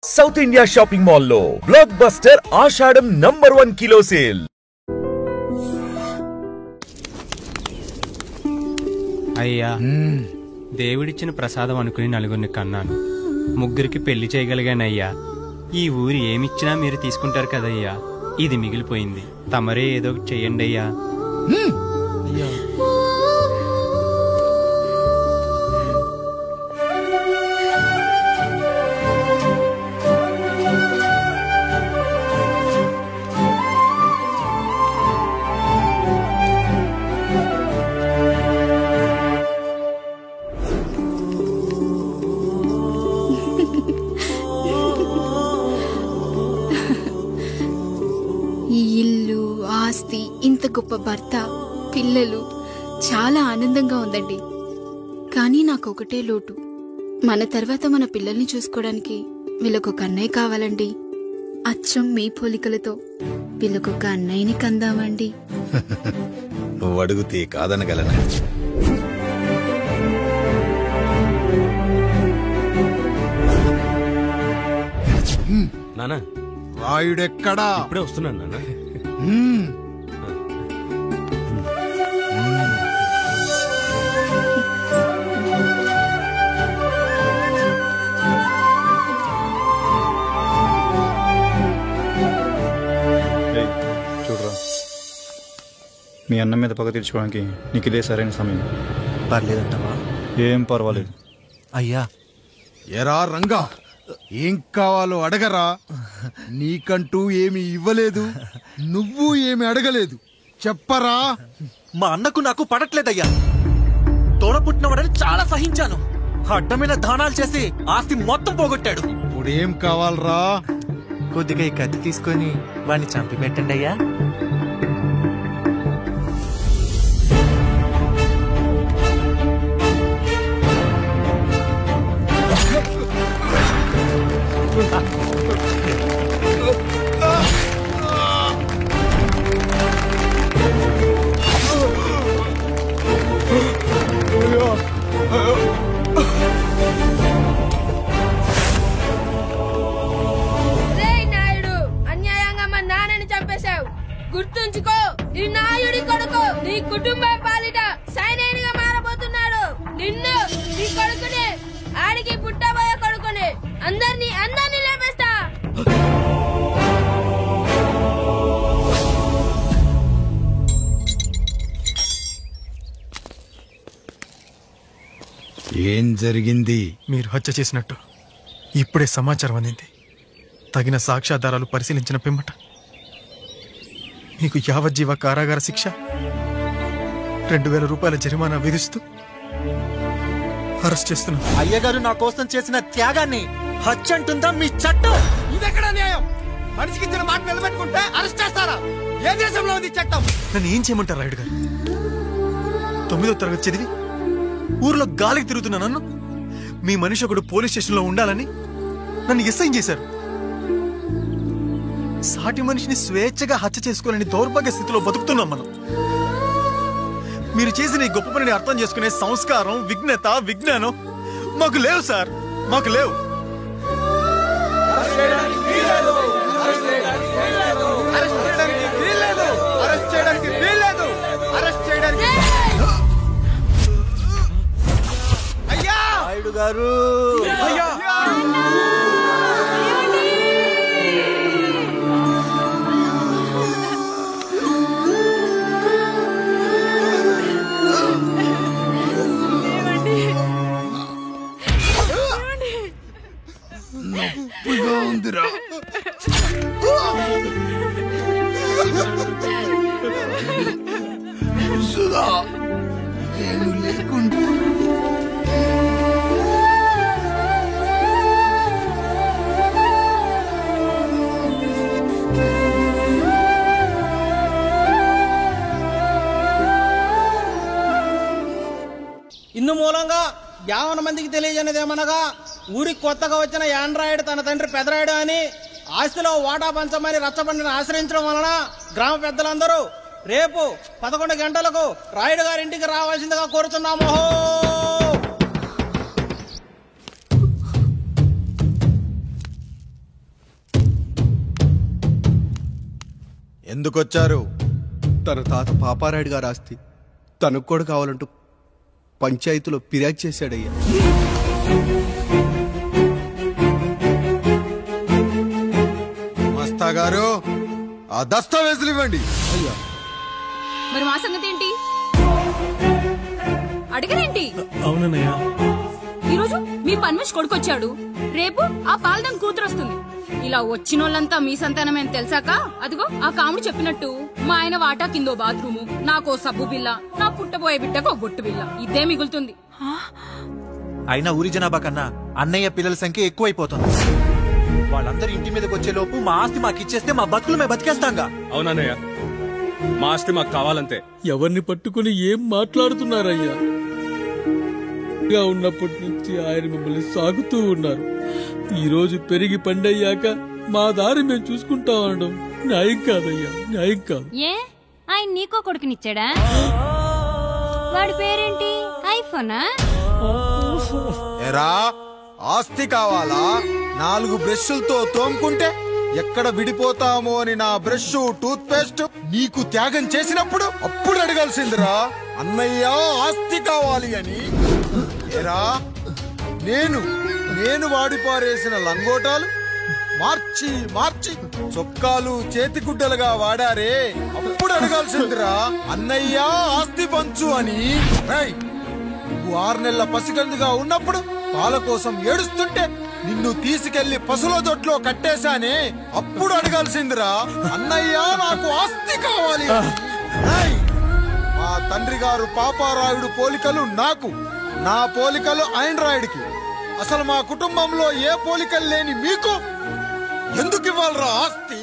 South India shopping mall లో block buster ఆషాఢం #1 kilo sale. అయ్యా, దేవుడిచ్చిన ప్రసాదం అనుకుని నలుగురిని కన్నాను. ముగ్గురికి పెళ్లి చేయగలిగానయ్యా. ఈ ఊరి ఏమిచ్చినా మీరు తీసుకుంటారు కదయ్యా. ఇది మిగిలిపోయింది. తమరే ఏదో చెయ్యండి అయ్యా. ఈ ఇల్లు, ఆస్తి, ఇంత గొప్ప భర్త, పిల్లలు, చాలా ఆనందంగా ఉందండి. కానీ నాకొకటే లోటు. మన తర్వాత మన పిల్లల్ని చూసుకోవడానికి వీళ్ళకొక అన్నయ్య కావాలండి. అచ్చం మీ పోలికలతో వీళ్ళకొక అన్నయ్యని కందామండి. నువ్వు అడుగుతే కాదనగలనా? నానా, రాయుడెక్కడా? ఇప్పుడే వస్తున్నాను నాన్న. చూడరా, మీ అన్న మీద పగ తీర్చుకోవడానికి నీకు ఇదే సరైన సమయం. పర్లేదంటావా? ఏం పర్వాలేదు. అయ్యా, ఎరా రంగా, ఏం కావాలో అడగరా. నీకంటూ ఏమి ఇవ్వలేదు, నువ్వు ఏమి అడగలేదు. చెప్పరా. మా అన్నకు నాకు పడట్లేదయ్యా. తోడ పుట్టినవాడని చాలా సహించాను. అడ్డమైన దానాలు చేసి ఆస్తి మొత్తం పోగొట్టాడు. ఇప్పుడేం కావాలరా? కొద్దిగా ఈ కత్తి తీసుకొని వాడిని చంపి పెట్టండి అయ్యా. గుర్తుంచుకో, నీ నాయుడి కొడుకు నీ కుటుంబం పాలిట సైనికుడిగా మారబోతున్నాడు. నిన్ను, నీ కొడుకుని, ఆడికి పుట్టబోయే కొడుకుని అందరినీ లేపేస్తా. ఏం జరిగింది? మీరు హత్య చేసినట్టు ఇప్పుడే సమాచారం అందింది. తగిన సాక్ష్యాధారాలు పరిశీలించిన పిమ్మట మీకు యావజ్జీవ కారాగార శిక్ష, 2000 రూపాయల జరిమానా విధిస్తూ అరెస్ట్ చేస్తున్నాం. అయ్యగారు నా కోసం చేసిన త్యాగాన్ని హత్య అంటుందా మీ చట్టం? ఇదెక్కడ న్యాయం? మనిషికి ఇచ్చిన మాట నిలబెట్టుకుంటే అరెస్ట్ చేస్తారా? ఏ దేశంలో ఉంది చట్టం? నన్ను ఏం చేయమంటారు రాయుడు గారు? 9వ తరగతి చదివి ఊర్లో గాలికి తిరుగుతున్నా నన్ను మీ మనిషి ఒకడు పోలీస్ స్టేషన్లో ఉండాలని నన్ను ఎస్ఐ చేశారు. సాటి మనిషిని స్వేచ్ఛగా హత్య చేసుకోవాలని దౌర్భాగ్య స్థితిలో బతుకుతున్నాం మనం. మీరు చేసిన ఈ గొప్ప పనిని అర్థం చేసుకునే సంస్కారం, విజ్ఞత, విజ్ఞానం మాకు లేవు సార్, మాకు లేవు. నాయుడు గారు, నొప్పిగా ఉందిరా. సుధా, నేను లేకుండా ఇందు మూలంగా 50 మందికి తెలియజేయనిదేమనగా, ఊరికి కొత్తగా వచ్చిన యాండ్రాయిడ్ తన తండ్రి పెదరాయుడు అని ఆస్తిలో వాటా పంచమని రచ్చబండిని ఆశ్రయించడం వలన గ్రామ పెద్దలందరూ రేపు 11 గంటలకు రాయుడు గారింటికి రావాల్సిందిగా కోరుతున్నాము. ఎందుకొచ్చారు? తన తాత పాపారాయుడు గారు ఆస్తి తనకు కూడా కావాలంటూ పంచాయతీలో ఫిర్యాదు చేశాడయ్యా. మస్తా గారు, ఆ దస్తావేజులు ఇవ్వండి. అయ్యా, మరి మా సంగతి ఏంటి? అడగరేంటి? అవునన్నయ్య, ఈరోజు మీ పన్మేష్ కొడుకొచ్చాడు, రేపు ఆ పాల్దం కూతురు వస్తుంది. ఇలా వచ్చినోళ్ళంతా మీ సంతానమని తెలిసాక అదిగో ఆ కాముడు చెప్పినట్టు మా ఆయన వాటా కిందో బాత్రూము, నాకో సబ్బు బిల్ల, నా పుట్టబోయే బిడ్డకో బొట్టు బిల్ల, ఇదే మిగులుతుంది. అయినా ఊరి జనాభా కన్నా అన్నయ్య పిల్లల సంఖ్య ఎక్కువైపోతుంది. వాళ్ళందరూ ఇంటి మీదకి వచ్చే లోపు మా ఆస్తి మాకు ఇచ్చేస్తే మా బతుకులు మేము బతికేస్తాంగా. అవునన్నయ్య, మా ఆస్తి మాకు కావాలంతే. ఎవరిని పట్టుకుని ఏం మాట్లాడుతున్నారయ్యా? ఉన్నప్పటి నుంచి ఆయన మిమ్మల్ని సాగుతూ ఉన్నారు. ఈ రోజు పెరిగి పండయ్యాక మా దారి మేము చూసుకుంటాం అనడం న్యాయం కాదయ్యా, న్యాయం కాదు. ఏ ఆయన నీకో కొడుకునిచ్చాడా? వాడి పేరేంటి? ఐఫోనా? ఎరా, ఆస్తి కావాలా? 4 బ్రష్లతో తోముకుంటే ఎక్కడ విడిపోతామో అని నా బ్రష్ టూత్ పేస్ట్ నీకు త్యాగం చేసినప్పుడు అప్పుడు అడగాల్సిందిరా అన్నయ్య ఆస్తి కావాలి అని. ఎరా, నేను వాడిపారేసిన లంగోటాలు మార్చి మార్చి చొక్కాలు చేతిగుడ్డలుగా వాడారే, అప్పుడు అడగాల్సిందిరా అన్నయ్య ఆస్తి పంచు అని. నువ్వు 6 నెలల పసిగందుగా ఉన్నప్పుడు పాల కోసం ఏడుస్తుంటే నిన్ను తీసుకెళ్లి పశువుల దొడ్లో కట్టేశానే, అప్పుడు అడగాల్సిందిరా అన్నయ్య నాకు ఆస్తి కావాలి. మా తండ్రి గారు పాపారాయుడు పోలికలు నాకు, నా పోలికలు ఆండ్రాయిడ్కి. అసలు మా కుటుంబంలో ఏ పోలికలు లేని మీకు ఎందుకు ఇవ్వాలరా ఆస్తి?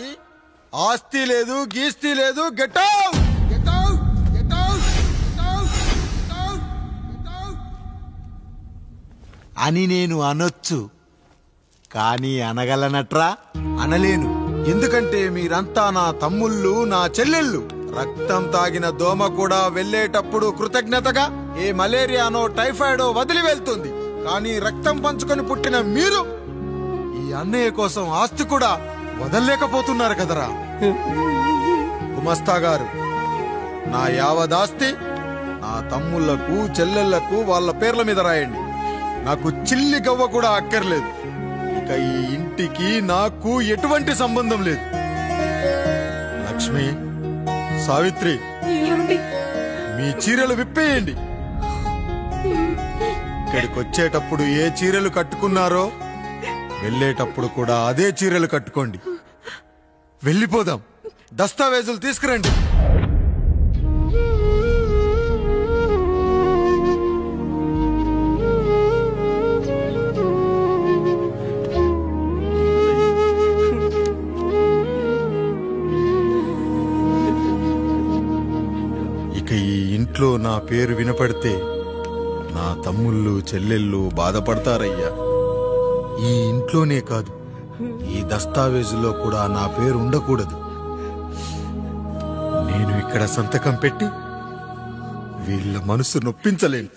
ఆస్తి లేదు, గీస్తి లేదు. Get out, get out, get out, get out, get out, get out అని నేను అనొచ్చు, కానీ అనగలనట్రా? అనలేను. ఎందుకంటే మీరంతా నా తమ్ముళ్ళు, నా చెల్లెళ్ళు. రక్తం తాగిన దోమ కూడా వెళ్ళేటప్పుడు కృతజ్ఞతగా ఏ మలేరియానో టైఫాయిడో వదిలి వెళ్తుంది. కానీ రక్తం పంచుకొని పుట్టిన మీరు ఈ అన్నయ్య కోసం ఆస్తి కూడా వదల్లేకపోతున్నారు కదరా. గుమస్తా గారు, నా యావదాస్తి నా తమ్ముళ్లకు చెల్లెళ్లకు వాళ్ళ పేర్ల మీద రాయండి. నాకు చిల్లి గవ్వ కూడా అక్కర్లేదు. ఇక ఈ ఇంటికి నాకు ఎటువంటి సంబంధం లేదు. లక్ష్మి, సావిత్రి, మీ చీరలు విప్పేయండి. ఇక్కడికి వచ్చేటప్పుడు ఏ చీరలు కట్టుకున్నారో వెళ్ళేటప్పుడు కూడా అదే చీరలు కట్టుకోండి. వెళ్ళిపోదాం. దస్తావేజులు తీసుకురండి. ఇక ఈ ఇంట్లో నా పేరు వినపడితే నా తమ్ముళ్ళు చెల్లెళ్ళు బాధపడతారయ్యా. ఈ ఇంట్లోనే కాదు, ఈ దస్తావేజులో కూడా నా పేరు ఉండకూడదు. నేను ఇక్కడ సంతకం పెట్టి వీళ్ళ మనసు నొప్పించలేను.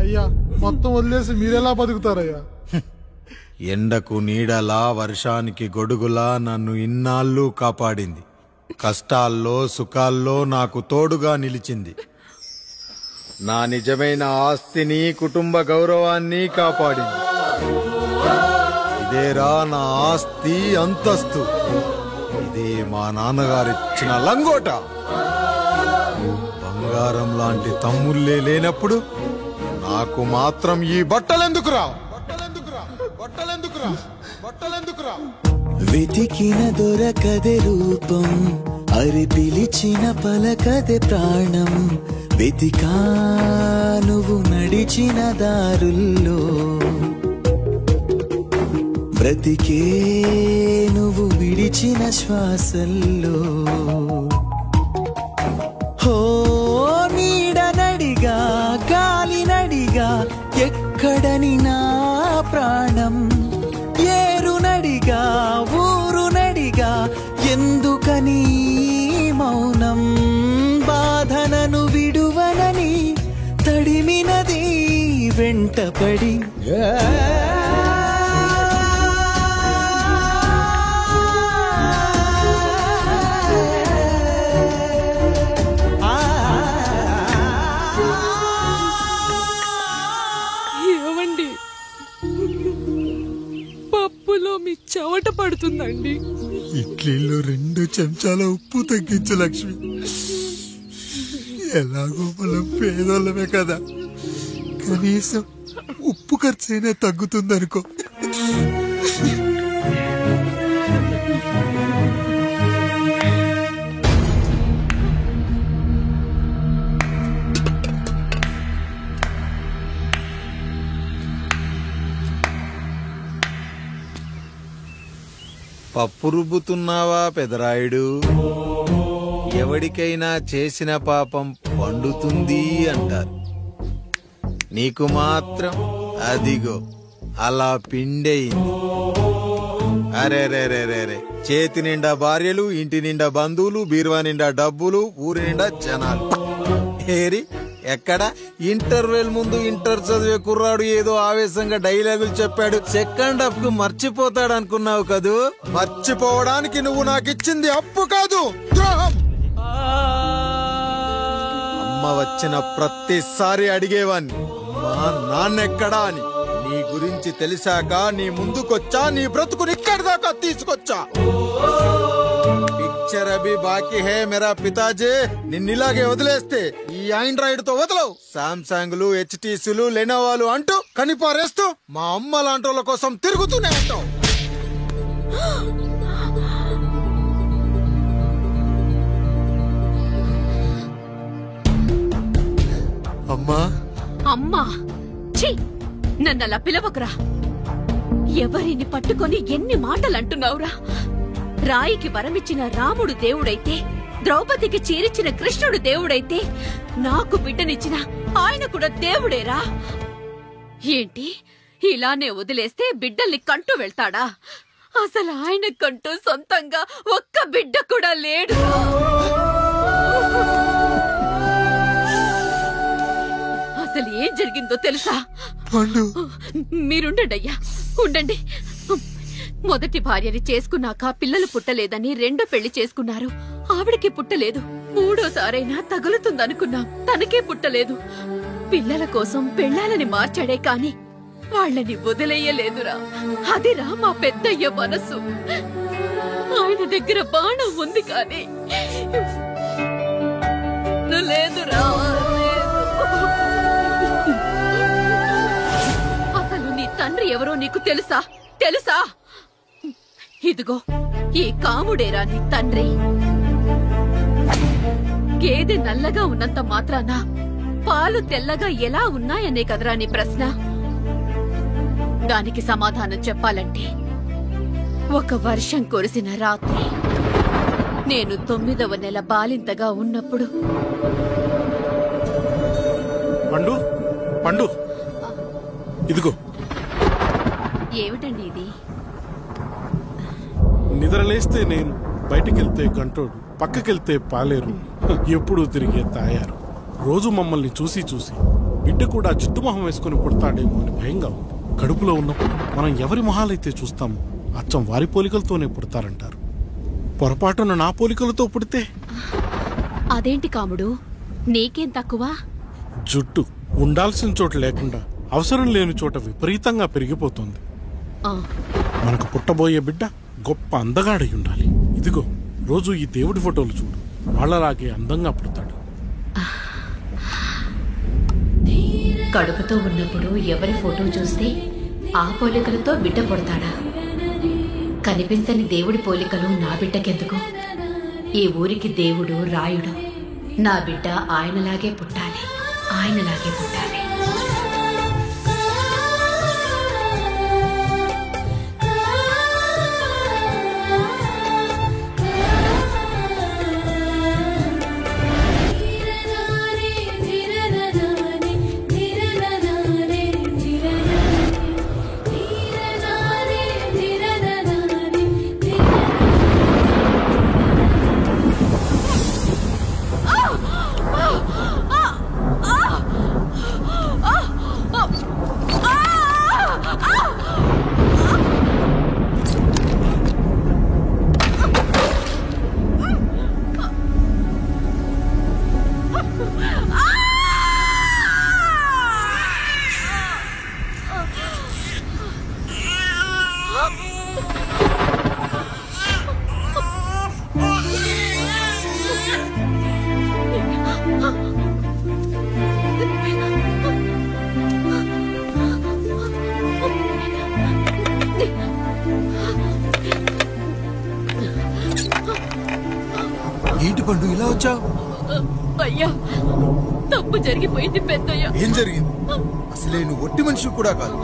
అయ్యా, మొత్తం వదిలేసి మీరెలా బతుకుతారయ్యా? ఎండకు నీడలా, వర్షానికి గొడుగులా నన్ను ఇన్నాళ్ళు కాపాడింది. కష్టాల్లో సుఖాల్లో నాకు తోడుగా నిలిచింది. నా నిజమైన ఆస్తిని, కుటుంబ గౌరవాన్ని కాపాడింది. ఇదేరా నా ఆస్తి, అంతస్తు. ఇదే మా నాన్నగారిచ్చిన లంగోట. బంగారం లాంటి తమ్ముళ్ళే లేనప్పుడు నాకు మాత్రం ఈ బట్టలెందుకురా? వెతికిన దొరకదే రూపం, అరి పిలిచిన పలకదే ప్రాణం. వెతికా నువ్వు నడిచిన దారుల్లో, బ్రతికే నువ్వు విడిచిన శ్వాసల్లో. హో నీడనడిగా, గాలినడిగా, ఎక్కడని నా ప్రాణం. ఏరునడిగా, ఊరునడిగా, ఎందుకని మౌనం. బాధనను విడువనని తడిమినది వెంటపడి. మీ చెమట పడుతుందండి. ఇడ్లీలో 2 చెంచాల ఉప్పు తగ్గించు లక్ష్మి. ఎలాగో మనం పేదోళ్ళమే కదా, కనీసం ఉప్పు ఖర్చైనా తగ్గుతుందనుకో. పప్పు రుబ్బుతున్నావా పెదరాయుడు? ఎవడికైనా చేసిన పాపం పండుతుంది అంటారు, నీకు మాత్రం అదిగో అలా పిండయింది. అరే రే రే రే రే, చేతి నిండా భార్యలు, ఇంటి నిండా బంధువులు, బీరువా నిండా డబ్బులు, ఊరి నిండా జనాలు. ఏరి ఎక్కడ ఇంటర్వెల్ ముందు ఇంటర్ చదివే కుర్రాడు ఏదో ఆవేశంగా డైలాగులు చెప్పాడు, సెకండ్ హాఫ్ కు మర్చిపోతాడు అనుకున్నావు కదూ? మర్చిపోవడానికి నువ్వు నాకు ఇచ్చింది అప్పు కాదు, ద్రోహం. అమ్మ వచ్చిన ప్రతిసారి అడిగేవాన్ని, అమ్మా నాన్నెక్కడా అని. నీ గురించి తెలిసాక నీ ముందుకొచ్చా, నీ బ్రతుకుని ఇక్కడి దాకా తీసుకొచ్చా. పిక్చర్ అభి బాకీ హే మేరా పితాజీ. నిన్నిలాగే వదిలేస్తే ఈ ఆండ్రాయిడ్ తో వదలవు. సామ్సంగ్లు, హెచ్టీసీలు, లెనోవాలు అంటూ కనిపారేస్తూ మా అమ్మ లాంటి వాళ్ళ కోసం తిరుగుతూనే ఉంటావు. అమ్మా అమ్మా, ఛీ, నన్నలా పిలవకురా. ఎవరిని పట్టుకొని ఎన్ని మాటలు అంటున్నావురా? రాయికి వరమిచ్చిన రాముడు దేవుడైతే, ద్రౌపదికి చీరిచ్చిన కృష్ణుడు దేవుడైతే, నాకు బిడ్డనిచ్చిన ఆయన కూడా దేవుడేరా. ఏంటి ఇలానే వదిలేస్తే బిడ్డల్ని కంటూ వెళ్తాడా? అసలు ఆయన కంటూ సొంతంగా ఒక్క బిడ్డ కూడా లేడు. అసలు ఏం జరిగిందో తెలుసా? మీరుండండి అయ్యా, ఉండండి. మొదటి భార్యని చేసుకున్నాక పిల్లలు పుట్టలేదని రెండో పెళ్లి చేసుకున్నారు. ఆవిడకి పుట్టలేదు. మూడోసారైనా తగులుతుందనుకున్నాం, తనకే పుట్టలేదు. పిల్లల కోసం పెళ్ళాలని మార్చాడే కాని వాళ్ళని వదిలేయలేదురా. అదిరా మా పెద్దయ్య మనసు. ఆయన దగ్గర బాణం ఉంది కానీ లేదురా. అసలు నీ తండ్రి ఎవరో నీకు తెలుసా? తెలుసా? ఇదిగో ఈ కాముడేరా నీ తండ్రి. గేదె నల్లగా ఉన్నంత మాత్రాన పాలు తెల్లగా ఎలా ఉన్నాయనే కదరా నీ ప్రశ్న. దానికి సమాధానం చెప్పాలంటే, ఒక వర్షం కురిసిన రాత్రి నేను 9వ నెల బాలింతగా ఉన్నప్పుడు. పండు పండు, ఇదిగో. ఏమిటండి ఇది? నిద్రలేస్తే నేను, బయటికెళ్తే గంటోడు, పక్కకెళ్తే పాలేరు, ఎప్పుడూ తిరిగే తాయారు. రోజు మమ్మల్ని చూసి చూసి బిడ్డ కూడా జిడ్డు మొహం వేసుకుని పుడతాడేమో అని భయంగా ఉంది. కడుపులో ఉన్నప్పుడు మనం ఎవరి మొహాలైతే చూస్తామో అచ్చం వారి పోలికలతోనే పుడతారంటారు. పొరపాటున నా పోలికలతో పుడితే? అదేంటి కాముడు, నీకేం తక్కువ? జుట్టు ఉండాల్సిన చోట లేకుండా అవసరం లేని చోట విపరీతంగా పెరిగిపోతుంది. మనకు పుట్టబోయే బిడ్డ గొప్ప అందగాడై ఉండాలి. ఇదిగో రోజు ఈ దేవుడి ఫోటోలు చూడు, వాళ్ళలాగే అందంగా పుడతాడు. కడుపుతో ఉన్నప్పుడు ఎవరి ఫోటో చూస్తే ఆ పోలికలతో బిడ్డ పుడతాడా? కనిపించని దేవుడి పోలికలు నా బిడ్డకెందుకు? ఈ ఊరికి దేవుడు రాయుడు. నా బిడ్డ ఆయనలాగే పుట్టాలి, ఆయనలాగే పుట్టాలి. ఏంటి పండు ఇలా వచ్చావు? అయ్యా తప్పు జరిగిపోయింది పెద్దయ్యా. ఏం జరిగింది? అసలే నువ్వు ఒట్టి మనిషి కూడా కాదు.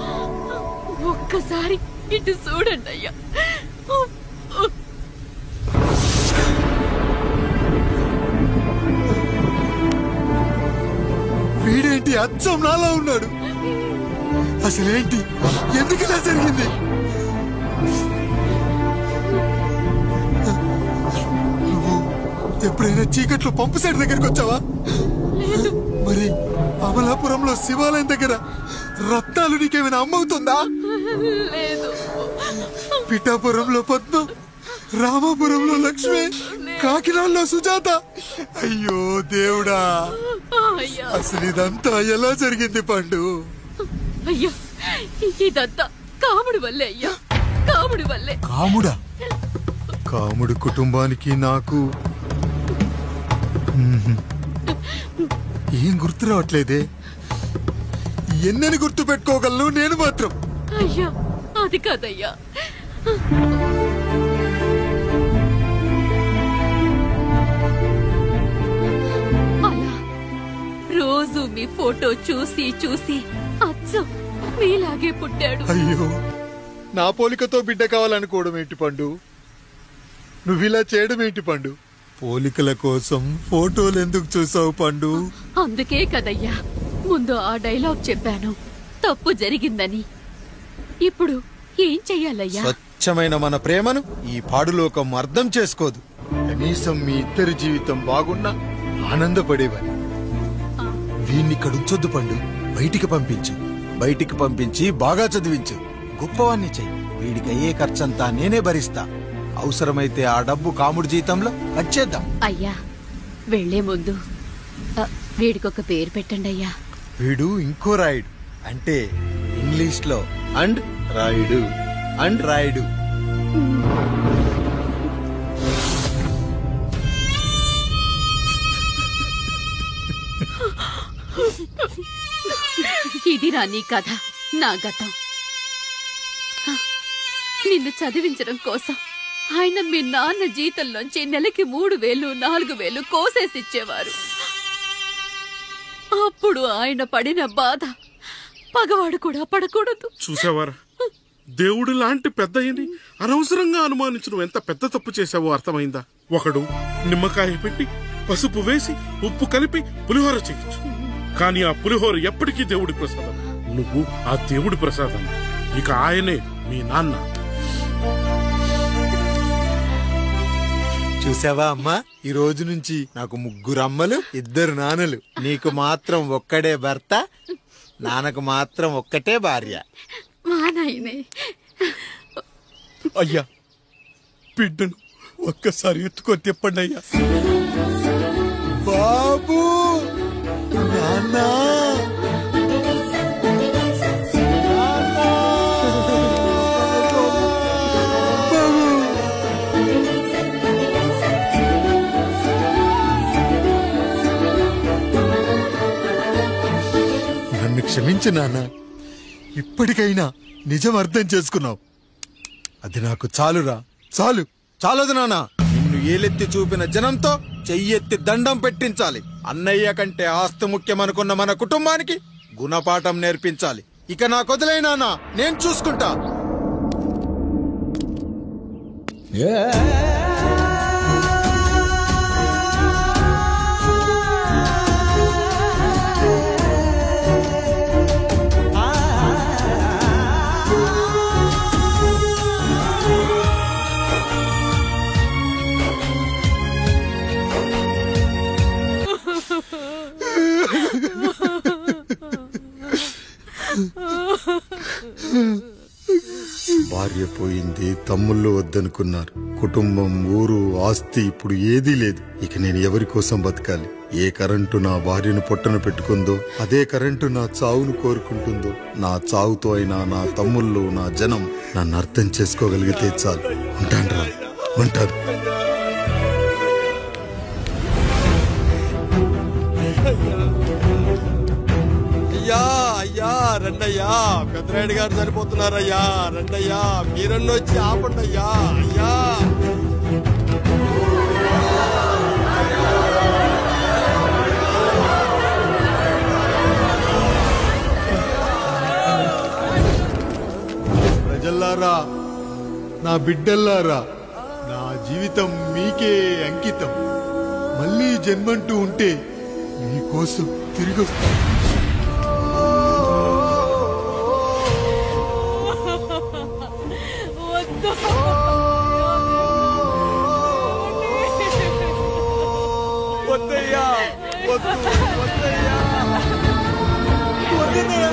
ఒక్కసారి ఇటు చూడండి అయ్యా. వీడేంటి అచ్చం నాలా ఉన్నాడు? అసలేంటి, ఎందుకు ఇలా జరిగింది? నువ్వు ఎప్పుడైనా చీకట్లో పంపు సైడ్ దగ్గరికి వచ్చావా? మరి అమలాపురంలో శివాలయం దగ్గర రత్నాలు నీకేమైనా అమ్మవుతుందా? పిఠాపురంలో పద్మ, రామాపురంలో లక్ష్మి, కాకినాడలో సుజాత. అయ్యో దేవుడా, అసలు ఇదంతా ఎలా జరిగింది పండు? అయ్యా ఇదంతా కాముడి వల్లే అయ్యా, కాముడి వల్లే. కాముడా? కాముడు కుటుంబానికి నాకు ఏం గుర్తు రావట్లేదే. ఎన్నని గుర్తు పెట్టుకోగలను నేను మాత్రం. అయ్యా అది కాదయ్యా, అలా రోజు మీ ఫోటో చూసి చూసి అచ్చం మీలాగే పుట్టాడు. అయ్యో, నా పోలికతో బిడ్డ కావాలనుకోవడం ఏంటి పండు? నువ్విలా చేయడం ఏంటి పండు? పోలికల కోసం ఫోటోలు ఎందుకు చూసావు పండు? అందుకే కదయ్యా ముందు ఆ డైలాగ్ చెప్పాను, తప్పు జరిగిందని. ఇప్పుడు ఏం చెయ్యాలయ్యా? స్వచ్ఛమైన మన ప్రేమను ఈ పాడులోకం అర్థం చేసుకోదు. కనీసం మీ ఇద్దరి జీవితం బాగున్నా ఆనందపడేవారు. వీణ్ణి ఇక్కడ ఉంచొద్దు పండు, బయటికి పంపించు. బయటికి పంపించి బాగా చదివించు, గొప్పవాణ్ణి చెయ్యి. వీడికి అయ్యే ఖర్చంతా నేనే భరిస్తా. అవసరమైతే ఆ డబ్బు కాముడి జీతంలో వచ్చేద్దాం. అయ్యా వెళ్లే ముందు వీడికొక పేరు పెట్టండి అయ్యా. వీడు ఇంకో రాయుడు, అంటే ఇంగ్లీష్ లో అండ్ రాయుడు, అండ్ రాయుడు. ఇదిరా నీ కథ, నా గతం. నిన్ను చదివించడం కోసం ఆయన మీ నాన్న జీతంలోంచి నెలకి 3,000, 4,000 కోసేసిచ్చేవారు. అప్పుడు ఆయన పడిన బాధ పగవాడు కూడా పడకూడదు. చూసావారా, దేవుడు లాంటి పెద్దయ్యని అనవసరంగా అనుమానించడం ఎంత పెద్ద తప్పు చేసావో అర్థమైందా? ఒకడు నిమ్మకాయ పెట్టి పసుపు వేసి ఉప్పు కలిపి పులిహోర చేయొచ్చు, కానీ ఆ పులిహోర ఎప్పటికీ దేవుడి ప్రసాదం. నువ్వు ఆ దేవుడి ప్రసాదం. ఇక ఆయనే మీ నాన్న. చూసావా అమ్మా, ఈ రోజు నుంచి నాకు 3 అమ్మలు, 2 నాన్నలు. నీకు మాత్రం ఒక్కడే భర్త, నాన్నకు మాత్రం ఒక్కటే భార్య. అయ్యా బిడ్డను ఒక్కసారి ఎత్తుకొని తిప్పండి అయ్యా. బాబు, నాన్నా, నన్ను క్షమించు నాన్న. ఇప్పటికైనా నిజం అర్థం చేసుకున్నావు. అది నాకు చాలురా, చాలు. చాలదు నాన్న. నిన్ను ఏలెత్తి చూపిన జనంతో చెయ్యెత్తి దండం పెట్టించాలి. అన్నయ్య కంటే ఆస్తి ముఖ్యమనుకున్న మన కుటుంబానికి గుణపాఠం నేర్పించాలి. ఇక నాకు వదిలే నాన్న, నేను చూసుకుంటా. భార్య పోయింది, తమ్ముళ్ళు వద్దనుకున్నారు. కుటుంబం, ఊరు, ఆస్తి ఇప్పుడు ఏదీ లేదు. ఇక నేను ఎవరి కోసం బతకాలి? ఏ కరెంటు నా భార్యను పొట్టన పెట్టుకుందో అదే కరెంటు నా చావును కోరుకుంటుందో. నా చావుతో అయినా నా తమ్ముళ్ళు, నా జనం నన్ను అర్థం చేసుకోగలిగితే చాలు. ఉంటాను, ఉంటాను. అయ్యా అయ్యా రండయ్యా, పెద్దరాయుడు గారు చనిపోతున్నారయ్యా. రండయ్యా, మీరన్న వచ్చి ఆపండి అయ్యా. అయ్యా పిల్లలారా, నా బిడ్డల్లారా, నా జీవితం మీకే అంకితం. మళ్ళీ జన్మంటూ ఉంటే మీకోసం తిరిగి వస్తాను. వద్దయ్యా, వద్దు, వద్దయ్యా, వద్దయ్యా.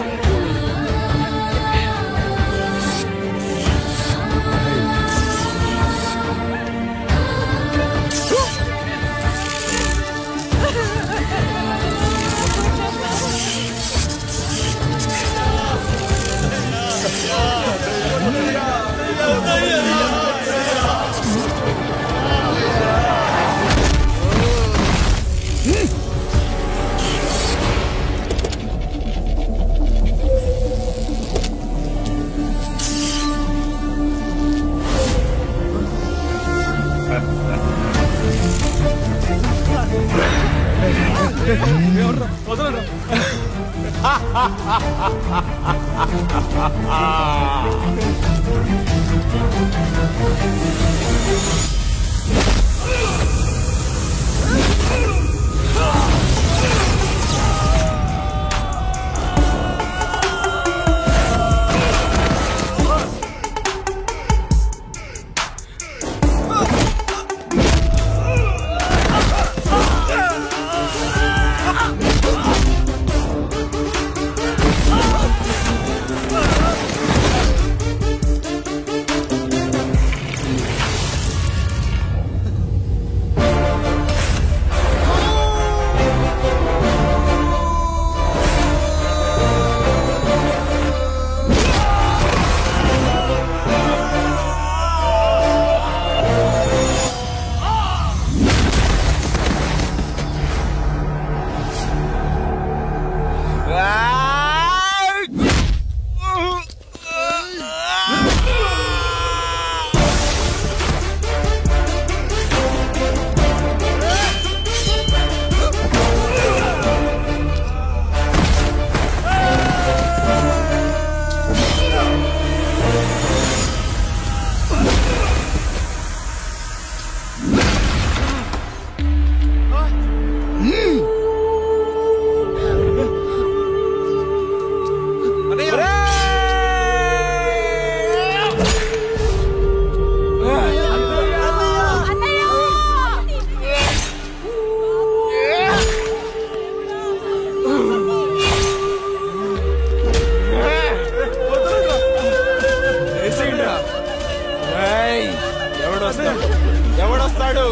ఎవడొస్తాడు?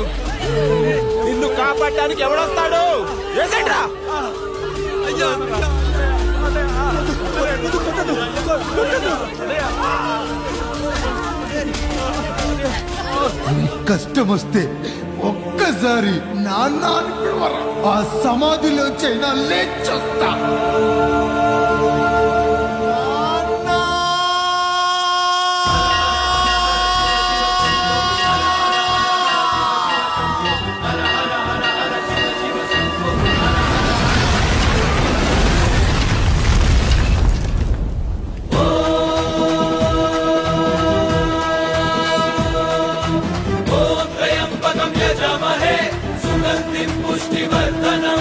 నిన్ను కాపాడటానికి ఎవడొస్తాడు? వేసేట్రా. కష్టం వస్తే ఒక్కసారి నాన్న అని పిలవరా, ఆ సమాధిలో చైనా లేచొస్తా. పుష్టివర్ధనం